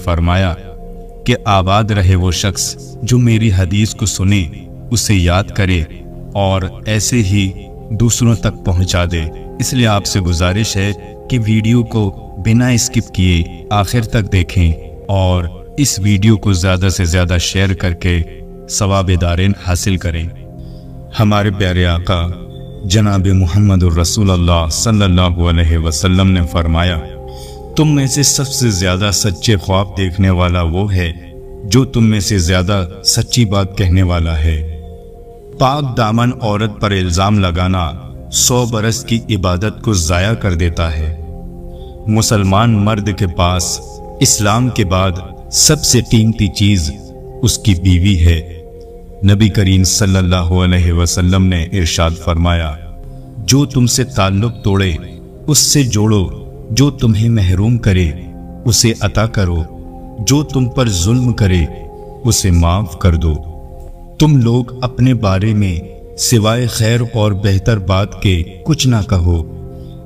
فرمایا کہ آباد رہے وہ شخص جو میری حدیث کو سنے، اسے یاد کرے اور ایسے ہی دوسروں تک پہنچا دے۔ اس لیے آپ سے گزارش ہے کہ ویڈیو کو بنا اسکپ کیے آخر تک دیکھیں اور اس ویڈیو کو زیادہ سے زیادہ شیئر کر کے ثواب دارین حاصل کریں۔ ہمارے پیارے آقا جناب محمد الرسول اللہ صلی اللہ علیہ وسلم نے فرمایا، تم میں سے سب سے زیادہ سچے خواب دیکھنے والا وہ ہے جو تم میں سے زیادہ سچی بات کہنے والا ہے۔ پاک دامن عورت پر الزام لگانا 100 برس کی عبادت کو ضائع کر دیتا ہے۔ مسلمان مرد کے پاس اسلام کے بعد سب سے قیمتی چیز اس کی بیوی ہے۔ نبی کریم صلی اللہ علیہ وسلم نے ارشاد فرمایا، جو تم سے تعلق توڑے اس سے جوڑو، جو تمہیں محروم کرے اسے عطا کرو، جو تم پر ظلم کرے اسے معاف کر دو۔ تم لوگ اپنے بارے میں سوائے خیر اور بہتر بات کے کچھ نہ کہو،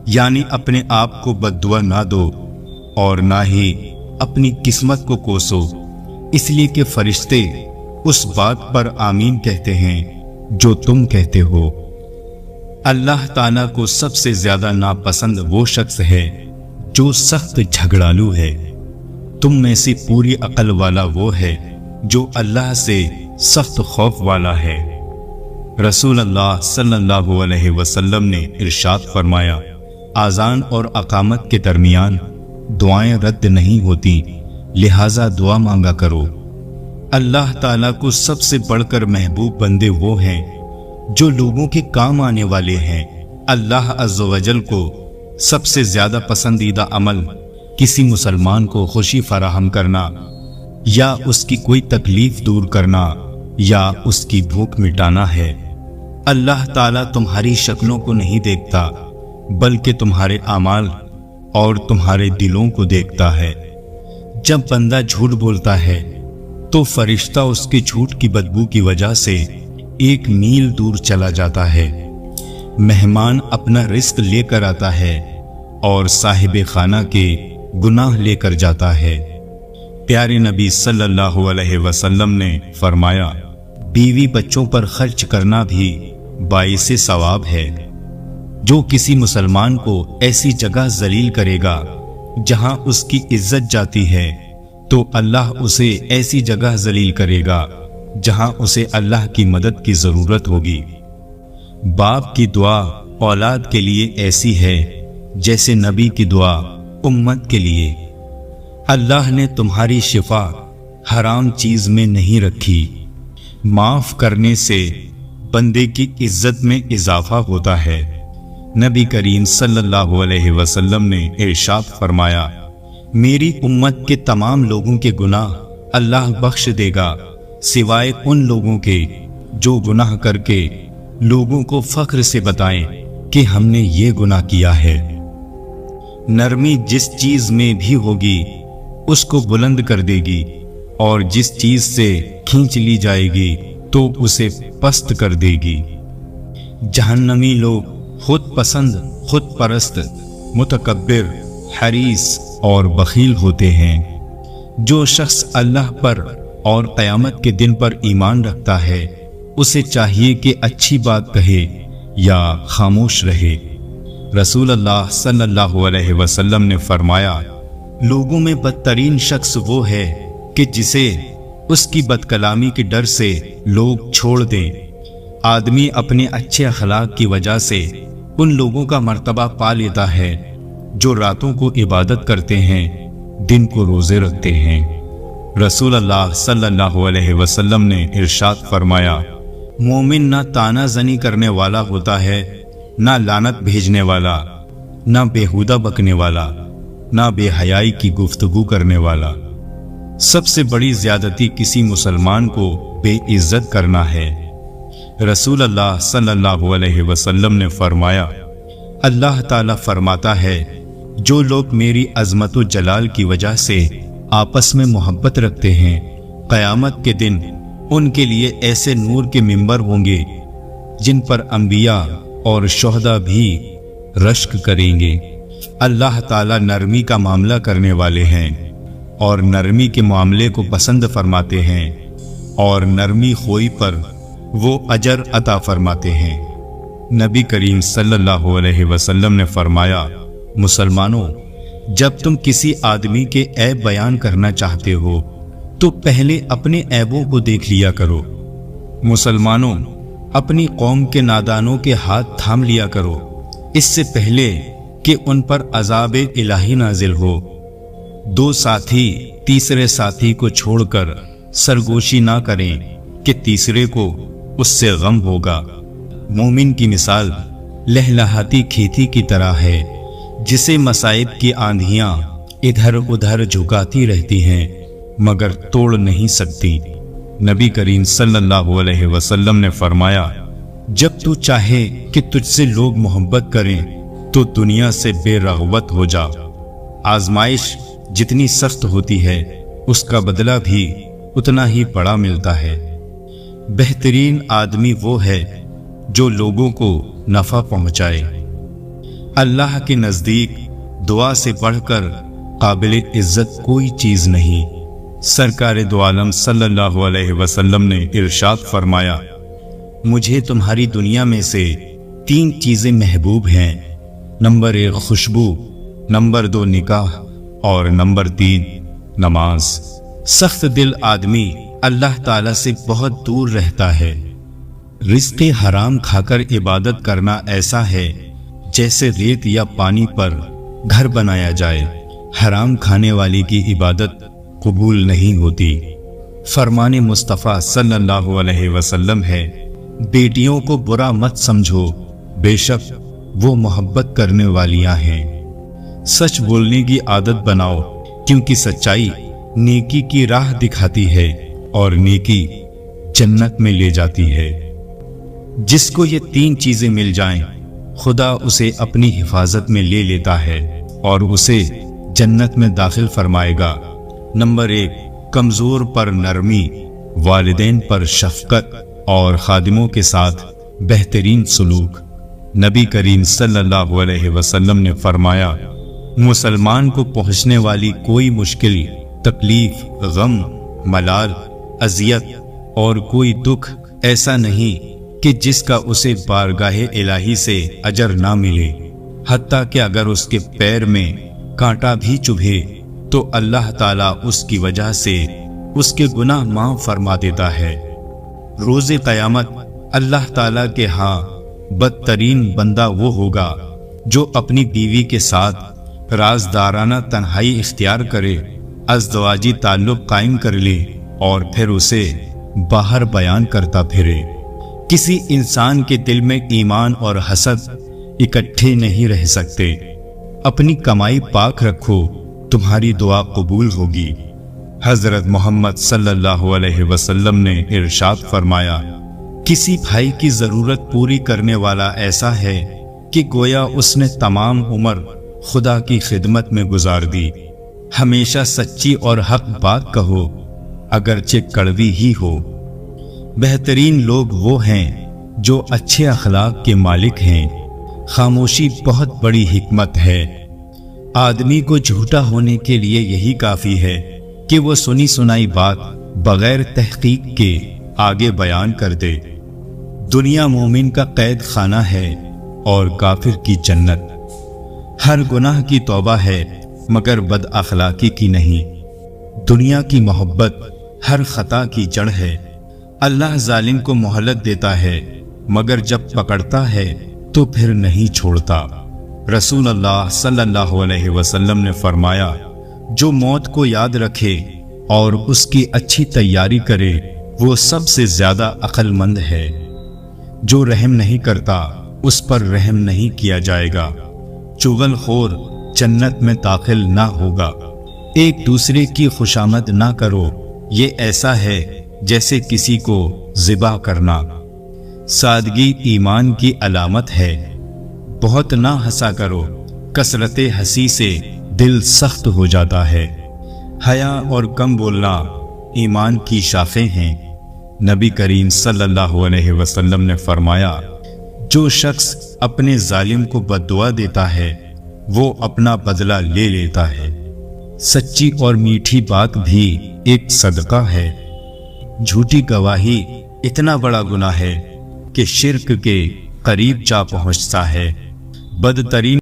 یعنی اپنے آپ کو بد دعا نہ دو اور نہ ہی اپنی قسمت کو کوسو، اس لیے کہ فرشتے اس بات پر آمین کہتے ہیں جو تم کہتے ہو۔ اللہ تعالیٰ کو سب سے زیادہ ناپسند وہ شخص ہے جو سخت جھگڑالو ہے۔ تم میں سے پوری عقل والا وہ ہے جو اللہ سے سخت خوف والا ہے۔ رسول اللہ صلی اللہ علیہ وسلم نے ارشاد فرمایا، اذان اور اقامت کے درمیان دعائیں رد نہیں ہوتی، لہٰذا دعا مانگا کرو۔ اللہ تعالیٰ کو سب سے بڑھ کر محبوب بندے وہ ہیں جو لوگوں کے کام آنے والے ہیں۔ اللہ عز و جل کو سب سے زیادہ پسندیدہ عمل کسی مسلمان کو خوشی فراہم کرنا یا اس کی کوئی تکلیف دور کرنا یا اس کی بھوک مٹانا ہے۔ اللہ تعالیٰ تمہاری شکلوں کو نہیں دیکھتا بلکہ تمہارے اعمال اور تمہارے دلوں کو دیکھتا ہے۔ جب بندہ جھوٹ بولتا ہے تو فرشتہ اس کے جھوٹ کی بدبو کی وجہ سے 1 میل دور چلا جاتا ہے۔ مہمان اپنا رزق لے کر آتا ہے اور صاحب خانہ کے گناہ لے کر جاتا ہے۔ پیارے نبی صلی اللہ علیہ وسلم نے فرمایا، بیوی بچوں پر خرچ کرنا بھی باعث ثواب ہے۔ جو کسی مسلمان کو ایسی جگہ ذلیل کرے گا جہاں اس کی عزت جاتی ہے تو اللہ اسے ایسی جگہ ذلیل کرے گا جہاں اسے اللہ کی مدد کی ضرورت ہوگی۔ باپ کی دعا اولاد کے لیے ایسی ہے جیسے نبی کی دعا امت کے لیے۔ اللہ نے تمہاری شفا حرام چیز میں نہیں رکھی۔ معاف کرنے سے بندے کی عزت میں اضافہ ہوتا ہے۔ نبی کریم صلی اللہ علیہ وسلم نے ارشاد فرمایا، میری امت کے تمام لوگوں کے گناہ اللہ بخش دے گا سوائے ان لوگوں کے جو گناہ کر کے لوگوں کو فخر سے بتائیں کہ ہم نے یہ گناہ کیا ہے۔ نرمی جس چیز میں بھی ہوگی اس کو بلند کر دے گی اور جس چیز سے کھینچ لی جائے گی تو اسے پست کر دے گی۔ جہنمی لوگ خود پسند، خود پرست، متکبر، حریص اور بخیل ہوتے ہیں۔ جو شخص اللہ پر اور قیامت کے دن پر ایمان رکھتا ہے اسے چاہیے کہ اچھی بات کہے یا خاموش رہے۔ رسول اللہ صلی اللہ علیہ وسلم نے فرمایا، لوگوں میں بدترین شخص وہ ہے کہ جسے اس کی بد کلامی کے ڈر سے لوگ چھوڑ دیں۔ آدمی اپنے اچھے اخلاق کی وجہ سے ان لوگوں کا مرتبہ پا لیتا ہے جو راتوں کو عبادت کرتے ہیں، دن کو روزے رکھتے ہیں۔ رسول اللہ صلی اللہ علیہ وسلم نے ارشاد فرمایا، مومن نہ تانا زنی کرنے والا ہوتا ہے، نہ لعنت بھیجنے والا، نہ بیہودہ بکنے والا، نہ بے حیائی کی گفتگو کرنے والا۔ سب سے بڑی زیادتی کسی مسلمان کو بے عزت کرنا ہے۔ رسول اللہ صلی اللہ علیہ وسلم نے فرمایا، اللہ تعالیٰ فرماتا ہے، جو لوگ میری عظمت و جلال کی وجہ سے آپس میں محبت رکھتے ہیں، قیامت کے دن ان کے لیے ایسے نور کے منبر ہوں گے جن پر انبیاء اور شہداء بھی رشک کریں گے۔ اللہ تعالیٰ نرمی کا معاملہ کرنے والے ہیں۔ اور نرمی کے معاملے کو پسند فرماتے ہیں اور نرمی خوئی پر وہ اجر عطا فرماتے ہیں۔ نبی کریم صلی اللہ علیہ وسلم نے فرمایا، مسلمانوں، جب تم کسی آدمی کے عیب بیان کرنا چاہتے ہو تو پہلے اپنے عیبوں کو دیکھ لیا کرو۔ مسلمانوں، اپنی قوم کے نادانوں کے ہاتھ تھام لیا کرو اس سے پہلے کہ ان پر عذاب الہی نازل ہو۔ دو ساتھی تیسرے ساتھی کو چھوڑ کر سرگوشی نہ کریں کہ تیسرے کو اس سے غم ہوگا۔ مومن کی مثال لہلہاتی کھیتی کی طرح ہے جسے مصائب کی آندھیاں ادھر ادھر جھکاتی رہتی ہیں مگر توڑ نہیں سکتی۔ نبی کریم صلی اللہ علیہ وسلم نے فرمایا، جب تو چاہے کہ تجھ سے لوگ محبت کریں تو دنیا سے بے رغبت ہو جا۔ آزمائش جتنی سخت ہوتی ہے اس کا بدلہ بھی اتنا ہی بڑا ملتا ہے۔ بہترین آدمی وہ ہے جو لوگوں کو نفع پہنچائے۔ اللہ کے نزدیک دعا سے بڑھ کر قابل عزت کوئی چیز نہیں۔ سرکار دو عالم صلی اللہ علیہ وسلم نے ارشاد فرمایا، مجھے تمہاری دنیا میں سے 3 چیزیں محبوب ہیں۔ نمبر 1 خوشبو، نمبر 2 نکاح اور نمبر 3 نماز۔ سخت دل آدمی اللہ تعالیٰ سے بہت دور رہتا ہے۔ رزق حرام کھا کر عبادت کرنا ایسا ہے جیسے ریت یا پانی پر گھر بنایا جائے۔ حرام کھانے والی کی عبادت قبول نہیں ہوتی۔ فرمان مصطفیٰ صلی اللہ علیہ وسلم ہے، بیٹیوں کو برا مت سمجھو، بے شک وہ محبت کرنے والیاں ہیں۔ سچ بولنے کی عادت بناؤ کیونکہ سچائی نیکی کی راہ دکھاتی ہے اور نیکی جنت میں لے جاتی ہے۔ جس کو یہ 3 چیزیں مل جائیں خدا اسے اپنی حفاظت میں لے لیتا ہے اور اسے جنت میں داخل فرمائے گا۔ نمبر 1 کمزور پر نرمی، والدین پر شفقت اور خادموں کے ساتھ بہترین سلوک۔ نبی کریم صلی اللہ علیہ وسلم نے فرمایا، مسلمان کو پہنچنے والی کوئی مشکل، تکلیف، غم، ملال، اذیت اور کوئی دکھ ایسا نہیں کہ جس کا اسے بارگاہ الہی سے اجر نہ ملے۔ حتیٰ کہ اگر اس کے پیر میں کانٹا بھی چبھے تو اللہ تعالیٰ اس کی وجہ سے اس کے گناہ معاف فرما دیتا ہے۔ روز قیامت اللہ تعالیٰ کے ہاں بدترین بندہ وہ ہوگا جو اپنی بیوی کے ساتھ رازدارانہ تنہائی اختیار کرے، ازدواجی تعلق قائم کر لے اور پھر اسے باہر بیان کرتا پھرے۔ کسی انسان کے دل میں ایمان اور حسد اکٹھے نہیں رہ سکتے۔ اپنی کمائی پاک رکھو، تمہاری دعا قبول ہوگی۔ حضرت محمد صلی اللہ علیہ وسلم نے ارشاد فرمایا، کسی بھائی کی ضرورت پوری کرنے والا ایسا ہے کہ گویا اس نے تمام عمر خدا کی خدمت میں گزار دی۔ ہمیشہ سچی اور حق بات کہو اگرچہ کڑوی ہی ہو۔ بہترین لوگ وہ ہیں جو اچھے اخلاق کے مالک ہیں۔ خاموشی بہت بڑی حکمت ہے۔ آدمی کو جھوٹا ہونے کے لیے یہی کافی ہے کہ وہ سنی سنائی بات بغیر تحقیق کے آگے بیان کر دے۔ دنیا مومن کا قید خانہ ہے اور کافر کی جنت۔ ہر گناہ کی توبہ ہے مگر بد اخلاقی کی نہیں۔ دنیا کی محبت ہر خطا کی جڑ ہے۔ اللہ ظالم کو مہلت دیتا ہے مگر جب پکڑتا ہے تو پھر نہیں چھوڑتا۔ رسول اللہ صلی اللہ علیہ وسلم نے فرمایا، جو موت کو یاد رکھے اور اس کی اچھی تیاری کرے وہ سب سے زیادہ عقل مند ہے۔ جو رحم نہیں کرتا اس پر رحم نہیں کیا جائے گا۔ چغل خور جنت میں داخل نہ ہوگا۔ ایک دوسرے کی خوشامد نہ کرو، یہ ایسا ہے جیسے کسی کو ذبح کرنا۔ سادگی ایمان کی علامت ہے۔ بہت نہ ہنسا کرو، کثرت ہنسی سے دل سخت ہو جاتا ہے۔ حیا اور کم بولنا ایمان کی شاخیں ہیں۔ نبی کریم صلی اللہ علیہ وسلم نے فرمایا، جو شخص اپنے ظالم کو بد دعا دیتا ہے وہ اپنا بدلہ لے لیتا ہے۔ سچی اور میٹھی بات بھی ایک صدقہ ہے۔ جھوٹی گواہی اتنا بڑا گناہ ہے کہ شرک کے قریب جا پہنچتا ہے۔ بدترین